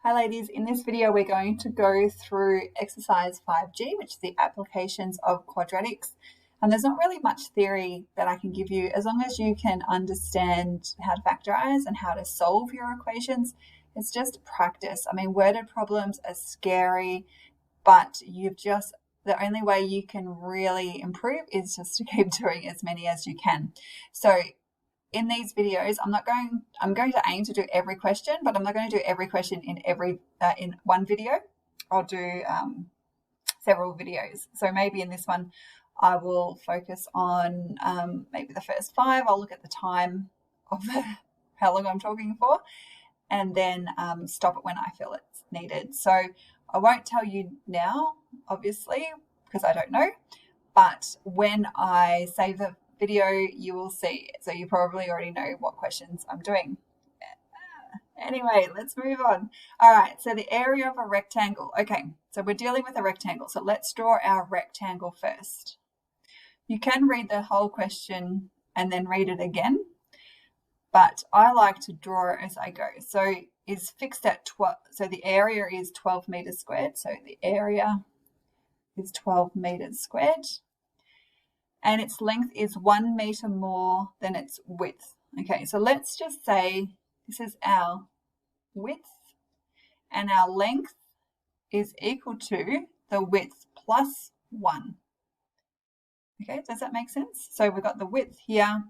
Hi ladies, in this video we're going to go through exercise 5G, which is the applications of quadratics. And there's not really much theory that I can give you as long as you can understand how to factorize and how to solve your equations. It's just practice. I mean, worded problems are scary, but the only way you can really improve is just to keep doing as many as you can. So in these videos, I'm going to aim to do every question, but I'm not going to do every question in one video. I'll do several videos. So maybe in this one, I will focus on maybe the first 5. I'll look at the time of how long I'm talking for, and then stop it when I feel it's needed. So I won't tell you now, obviously, because I don't know, but when I save the video, you will see. So you probably already know what questions I'm doing. Anyway, let's move on. All right, so the area of a rectangle. Okay, so we're dealing with a rectangle. So let's draw our rectangle first. You can read the whole question and then read it again, but I like to draw as I go. So is fixed at 12. So the area is 12 meters squared. So the area is 12 meters squared. And its length is 1 meter more than its width. Okay, so let's just say this is our width and our length is equal to the width plus 1. Okay, does that make sense? So we've got the width here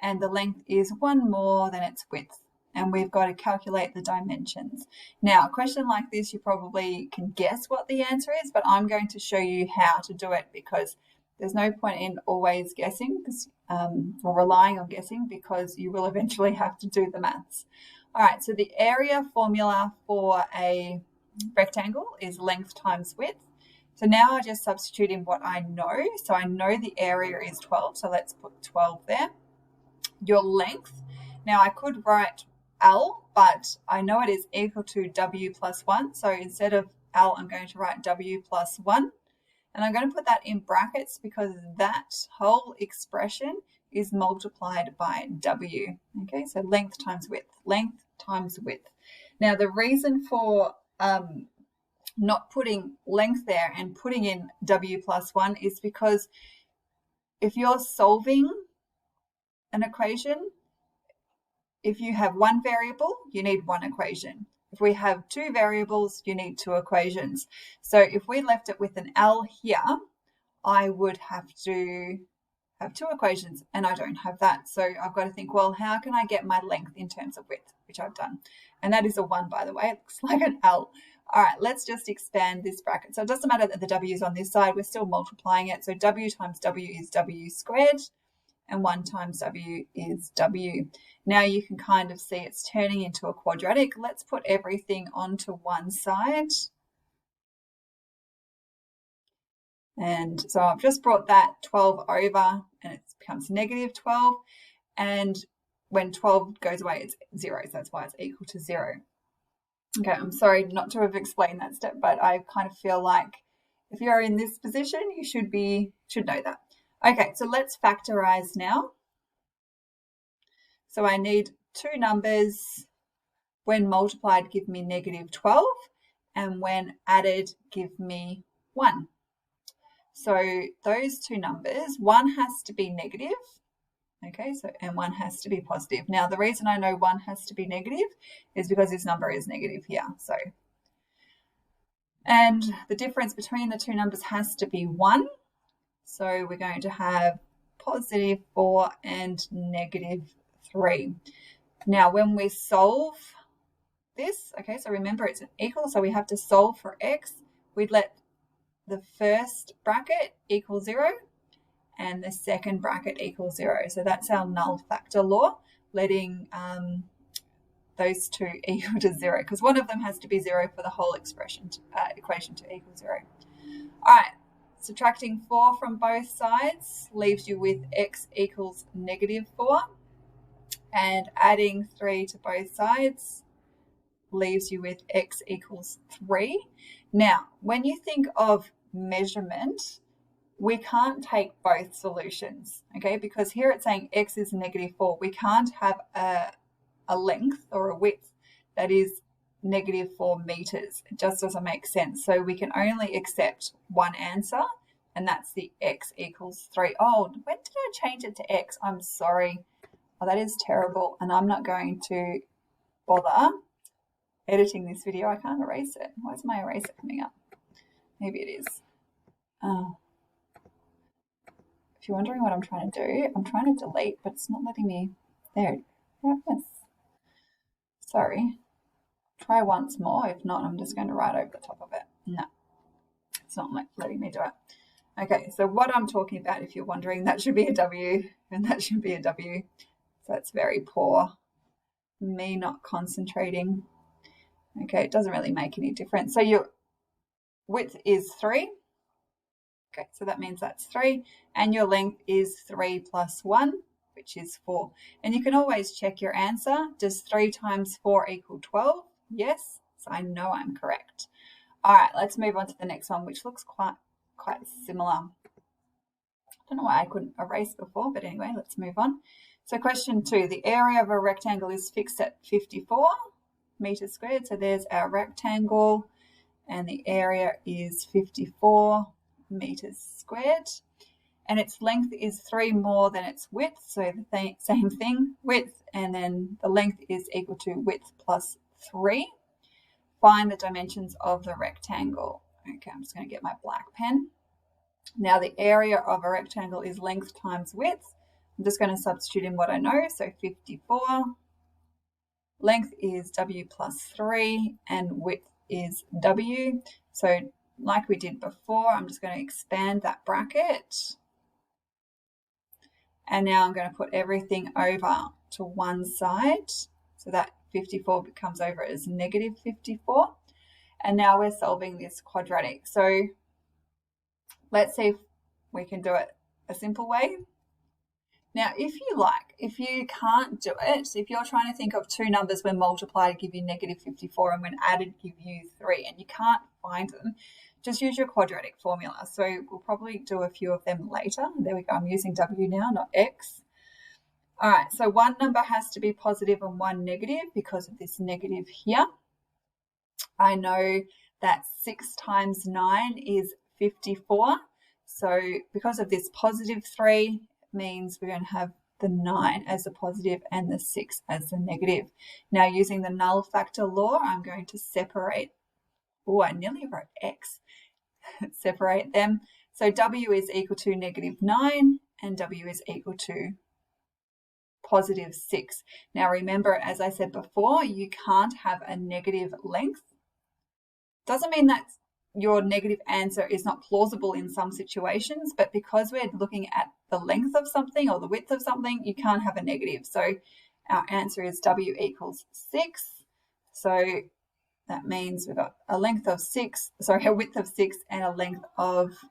and the length is 1 more than its width, and we've got to calculate the dimensions. Now, a question like this, you probably can guess what the answer is, but I'm going to show you how to do it because there's no point in always guessing or relying on guessing, because you will eventually have to do the maths. All right, so the area formula for a rectangle is length times width. So now I just substitute in what I know. So I know the area is 12, so let's put 12 there. Your length, now I could write L, but I know it is equal to W plus 1. So instead of L, I'm going to write W plus 1. And I'm going to put that in brackets because that whole expression is multiplied by W. Okay, so length times width, length times width. Now, the reason for not putting length there and putting in W plus 1 is because if you're solving an equation, if you have one variable, you need one equation. If we have 2 variables, you need 2 equations. So if we left it with an L here, I would have to have 2 equations, and I don't have that. So I've got to think, well, how can I get my length in terms of width, which I've done. And that is a 1, by the way. It looks like an L. All right, let's just expand this bracket. So it doesn't matter that the W is on this side. We're still multiplying it. So W times W is W squared, and 1 times W is W. Now you can kind of see it's turning into a quadratic. Let's put everything onto one side. And so I've just brought that 12 over and it becomes negative 12. And when 12 goes away, it's 0. So that's why it's equal to 0. Okay, I'm sorry not to have explained that step, but I kind of feel like if you're in this position, you should know that. Okay, so let's factorize now. So I need 2 numbers. When multiplied, give me negative 12, and when added, give me 1. So those 2 numbers, one has to be negative, okay, and one has to be positive. Now, the reason I know one has to be negative is because this number is negative here. And the difference between the 2 numbers has to be 1. So we're going to have positive 4 and negative 3. Now, when we solve this, okay, so remember it's an equal, so we have to solve for x. We'd let the first bracket equal 0 and the second bracket equal 0. So that's our null factor law, letting those 2 equal to 0, because one of them has to be 0 for the whole equation to equal 0. All right. Subtracting 4 from both sides leaves you with x equals negative 4, and adding 3 to both sides leaves you with x equals 3. Now, when you think of measurement, we can't take both solutions, okay, because here it's saying x is negative 4. We can't have a length or a width that is -4 meters. It just doesn't make sense. So we can only accept one answer, and that's the x equals 3. Oh, when did I change it to x? I'm sorry. Oh, that is terrible, and I'm not going to bother editing this video. I can't erase it. Why is my eraser coming up? Maybe it is. Oh. If you're wondering what I'm trying to do, I'm trying to delete, but it's not letting me. There it is. Sorry. Try once more. If not, I'm just going to write over the top of it. No, it's not letting me do it. Okay, so what I'm talking about, if you're wondering, that should be a W and that should be a W. So that's very poor. Me not concentrating. Okay, it doesn't really make any difference. So your width is 3. Okay, so that means that's 3. And your length is 3 plus 1, which is 4. And you can always check your answer. Does 3 times 4 equal 12? Yes, so I know I'm correct. All right, let's move on to the next one, which looks quite similar. I don't know why I couldn't erase before, but anyway, let's move on. So question 2, the area of a rectangle is fixed at 54 meters squared. So there's our rectangle, and the area is 54 meters squared. And its length is 3 more than its width, so the same thing, width, and then the length is equal to width plus 3. Find the dimensions of the rectangle. Okay, I'm just going to get my black pen. Now the area of a rectangle is length times width. I'm just going to substitute in what I know, so 54. Length is W plus 3, and width is W. So like we did before, I'm just going to expand that bracket. And now I'm going to put everything over to one side. So that 54 becomes over as -54. And now we're solving this quadratic. So let's see if we can do it a simple way. Now, if you can't do it, if you're trying to think of two numbers when multiplied give you -54 and when added give you 3, and you can't find them, just use your quadratic formula. So we'll probably do a few of them later. There we go. I'm using W now, not X. All right, so one number has to be positive and one negative because of this negative here. I know that 6 times 9 is 54. So because of this positive 3, it means we're going to have the 9 as the positive and the 6 as the negative. Now, using the null factor law, I'm going to separate. Oh, I nearly wrote X. Separate them. So W is equal to -9 and W is equal to +6. Now remember, as I said before, you can't have a negative length. Doesn't mean that your negative answer is not plausible in some situations, but because we're looking at the length of something or the width of something, you can't have a negative. So our answer is W equals 6. So that means we've got a width of 6 and a length of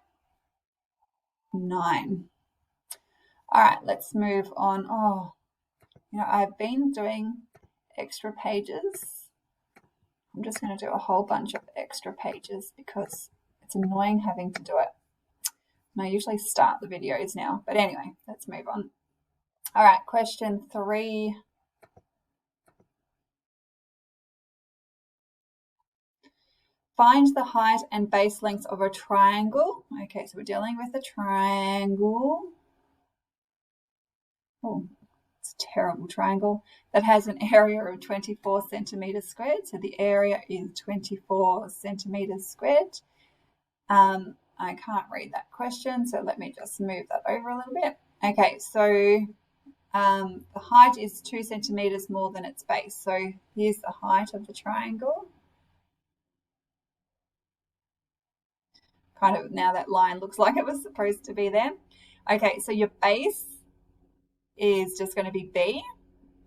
9. All right, let's move on. Oh, I've been doing extra pages. I'm just going to do a whole bunch of extra pages because it's annoying having to do it. And I usually start the videos now, but anyway, let's move on. All right, question 3. Find the height and base lengths of a triangle. Okay, so we're dealing with a triangle. Oh, it's a terrible triangle that has an area of 24 centimeters squared. So the area is 24 centimeters squared. I can't read that question, so let me just move that over a little bit. Okay, so the height is 2 centimeters more than its base. So here's the height of the triangle. Kind of now that line looks like it was supposed to be there. Okay, so your base is just going to be B,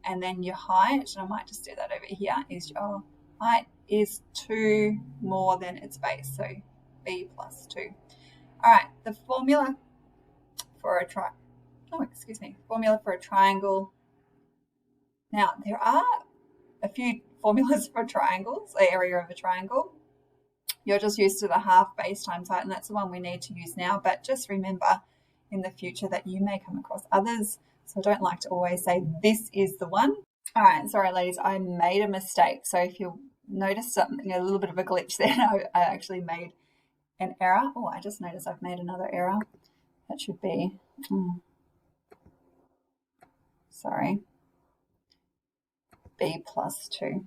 and then your height, and I might just do that over here, is your height is 2 more than its base, so B plus 2. All right, the formula for a formula for a triangle. Now, there are a few formulas for triangles, the area of a triangle. You're just used to the half base times height, and that's the one we need to use now. But just remember in the future that you may come across others. So I don't like to always say this is the one. All right, sorry, ladies, I made a mistake. So if you're noticed something, a little bit of a glitch there. I actually made an error. Oh, I just noticed I've made another error. That should be, sorry, b plus 2.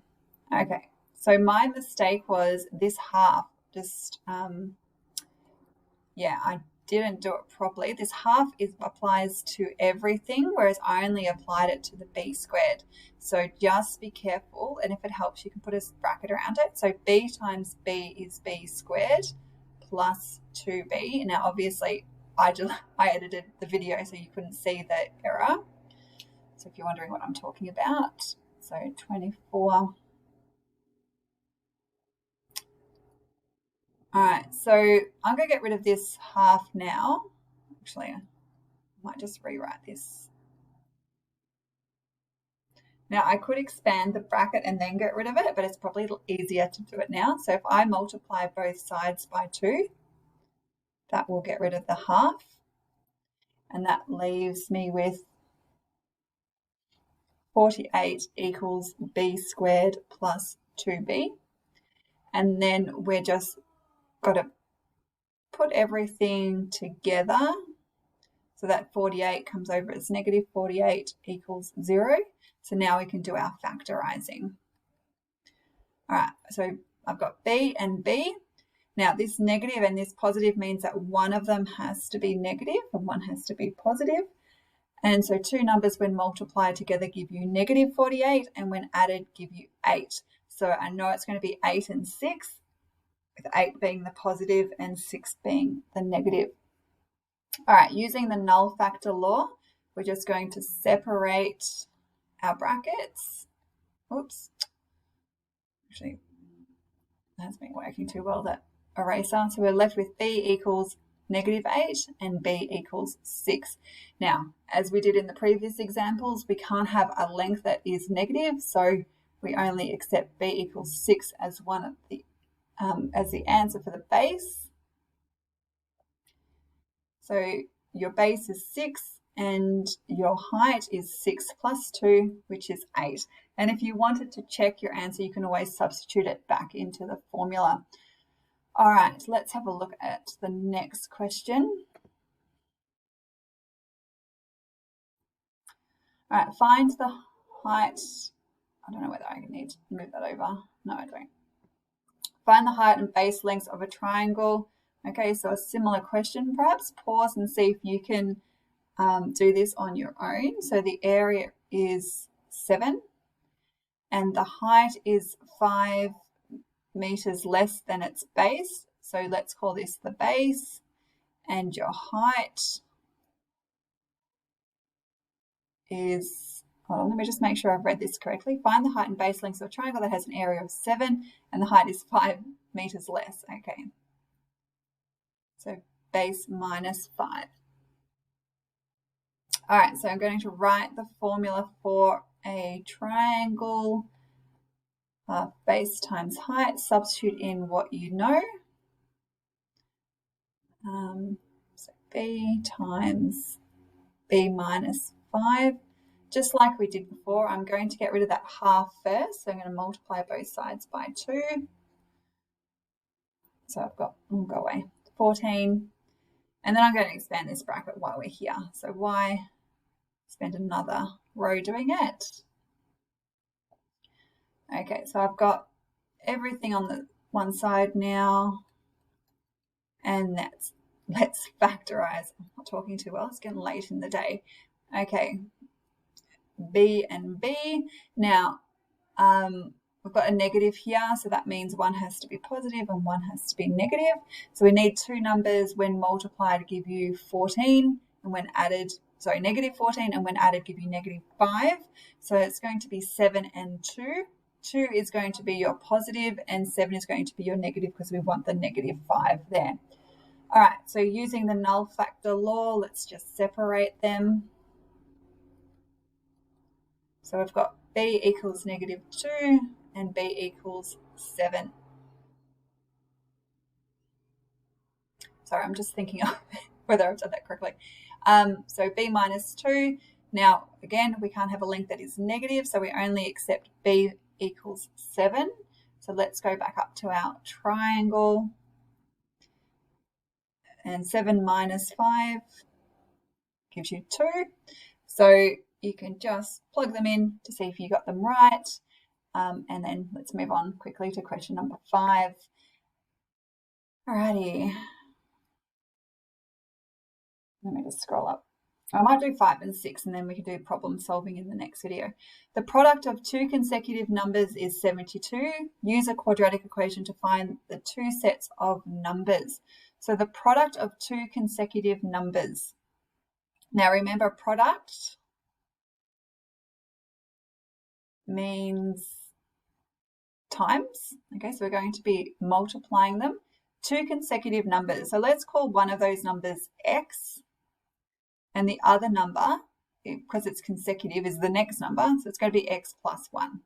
Okay, so my mistake was this half. Just, yeah, I didn't do it properly. This half applies to everything, whereas I only applied it to the b squared. So just be careful, and if it helps, you can put a bracket around it. So b times b is b squared plus 2b. Now, obviously, I edited the video so you couldn't see the error. So if you're wondering what I'm talking about, so 24. All right, so I'm going to get rid of this half now. Actually, I might just rewrite this. Now, I could expand the bracket and then get rid of it, but it's probably easier to do it now. So if I multiply both sides by 2, that will get rid of the half. And that leaves me with 48 equals b squared plus 2b. And then we're just got to put everything together. So that 48 comes over as negative 48 equals 0. So now we can do our factorizing. All right, so I've got b and b. Now this negative and this positive means that one of them has to be negative and one has to be positive. And so two numbers when multiplied together give you negative 48 and when added give you 8. So I know it's going to be 8 and 6, with 8 being the positive and 6 being the negative. All right, using the null factor law, we're just going to separate our brackets. Oops. Actually, that's been working too well, that eraser. So we're left with b equals negative 8 and b equals 6. Now, as we did in the previous examples, we can't have a length that is negative, so we only accept b equals 6 as one of the as the answer for the base. So your base is 6 and your height is 6 plus 2, which is 8. And if you wanted to check your answer, you can always substitute it back into the formula. All right, let's have a look at the next question. All right, find the height. I don't know whether I need to move that over. No, I don't. Find the height and base lengths of a triangle. Okay, so a similar question, perhaps. Pause and see if you can do this on your own. So the area is 7 and the height is 5 meters less than its base. So let's call this the base, and your height is, hold on, let me just make sure I've read this correctly. Find the height and base lengths of a triangle that has an area of 7 and the height is 5 meters less. Okay. So base minus 5. All right, so I'm going to write the formula for a triangle. Base times height, substitute in what you know. So b times b minus 5. Just like we did before, I'm going to get rid of that half first. So I'm going to multiply both sides by 2. So I've got, go away, 14. And then I'm going to expand this bracket while we're here. So why spend another row doing it? Okay, so I've got everything on the one side now. And let's factorize. I'm not talking too well, it's getting late in the day. Okay, b and b. Now, we've got a negative here, so that means one has to be positive and one has to be negative. So we need two numbers when multiplied to give you 14, and when added, sorry, negative 14, and when added give you negative 5. So it's going to be 7 and 2. 2 is going to be your positive and 7 is going to be your negative because we want the negative 5 there. All right, so using the null factor law, let's just separate them. So we've got b equals negative 2 and b equals 7. Sorry, I'm just thinking of whether I've done that correctly. So b minus 2. Now, again, we can't have a length that is negative, so we only accept b equals 7. So let's go back up to our triangle. And 7 minus 5 gives you 2. So you can just plug them in to see if you got them right. And then let's move on quickly to question number 5. Alrighty. Let me just scroll up. I might do 5 and 6 and then we can do problem solving in the next video. The product of two consecutive numbers is 72. Use a quadratic equation to find the two sets of numbers. So the product of two consecutive numbers. Now remember, product means times. Okay, so we're going to be multiplying them. Two consecutive numbers. So let's call one of those numbers x, and the other number, because it's consecutive, is the next number. So it's going to be x plus 1.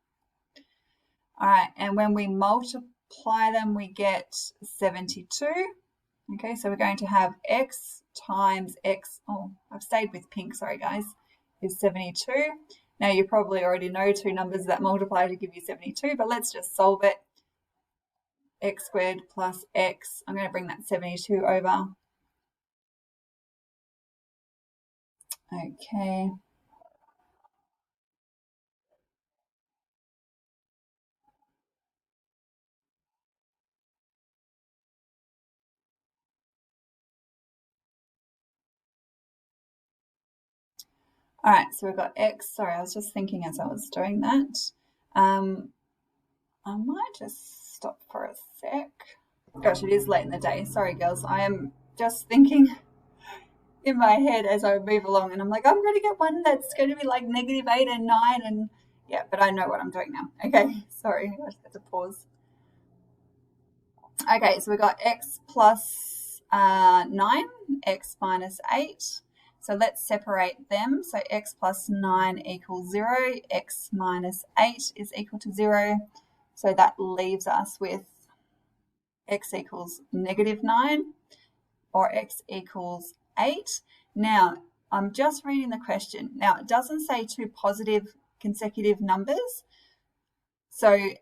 All right, and when we multiply them, we get 72. Okay, so we're going to have x times x. Oh, I've stayed with pink, sorry guys, is 72. Now you probably already know two numbers that multiply to give you 72, but let's just solve it. X squared plus x. I'm going to bring that 72 over. Okay. All right, so we've got x. Sorry, I was just thinking as I was doing that. I might just stop for a sec. Gosh, it is late in the day. Sorry, girls. I am just thinking in my head as I move along, and I'm like, I'm going to get one that's going to be like -8 and 9, and yeah, but I know what I'm doing now. Okay, sorry, I just had to pause. Okay, so we've got x plus 9, x minus 8. So let's separate them. So x plus 9 equals 0, x minus 8 is equal to 0. So that leaves us with x equals -9 or x equals 8. Now, I'm just reading the question. Now, it doesn't say two positive consecutive numbers. So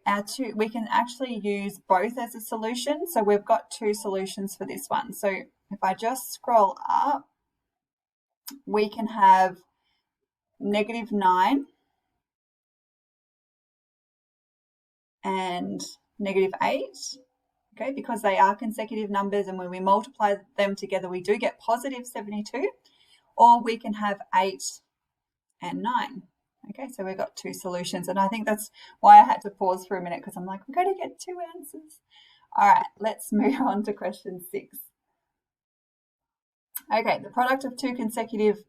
we can actually use both as a solution. So we've got two solutions for this one. So if I just scroll up, we can have -9 and -8, okay, because they are consecutive numbers, and when we multiply them together, we do get positive 72, or we can have 8 and 9. Okay, so we've got two solutions, and I think that's why I had to pause for a minute, because I'm like, we're going to get two answers. All right, let's move on to question 6. Okay, the product of two consecutive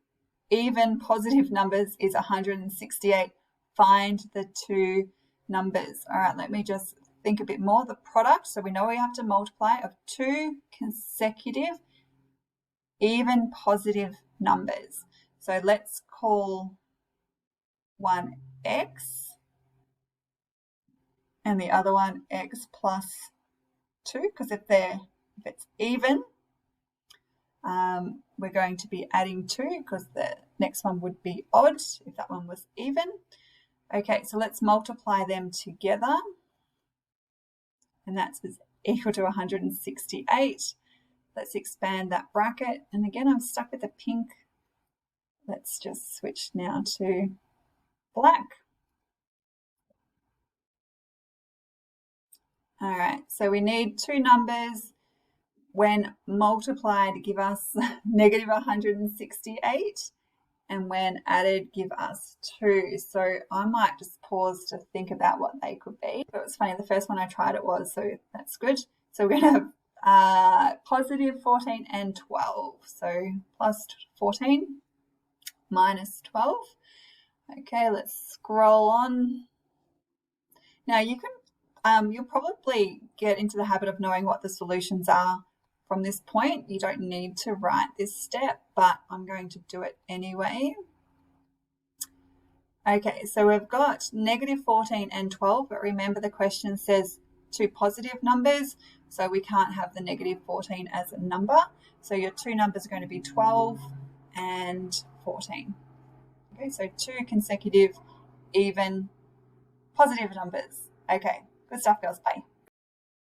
even positive numbers is 168. Find the two numbers. All right, let me just think a bit more. The product, so we know we have to multiply, of two consecutive even positive numbers. So let's call one x and the other one x plus 2, because if it's even, we're going to be adding 2, because the next one would be odd if that one was even. Okay, so let's multiply them together, and that's equal to 168. Let's expand that bracket, and again I'm stuck with the pink. Let's just switch now to black. All right, so we need two numbers when multiplied give us -168, and when added give us 2. So I might just pause to think about what they could be. But it was funny, the first one I tried it was, so that's good. So we're going to have positive 14 and 12. So plus 14 minus 12. Okay, let's scroll on. Now you can, you'll probably get into the habit of knowing what the solutions are from this point. You don't need to write this step, but I'm going to do it anyway. Okay, so we've got -14 and 12, but remember the question says two positive numbers, so we can't have the -14 as a number. So your two numbers are going to be 12 and 14. Okay, so two consecutive even positive numbers. Okay, Good stuff, girls. Bye.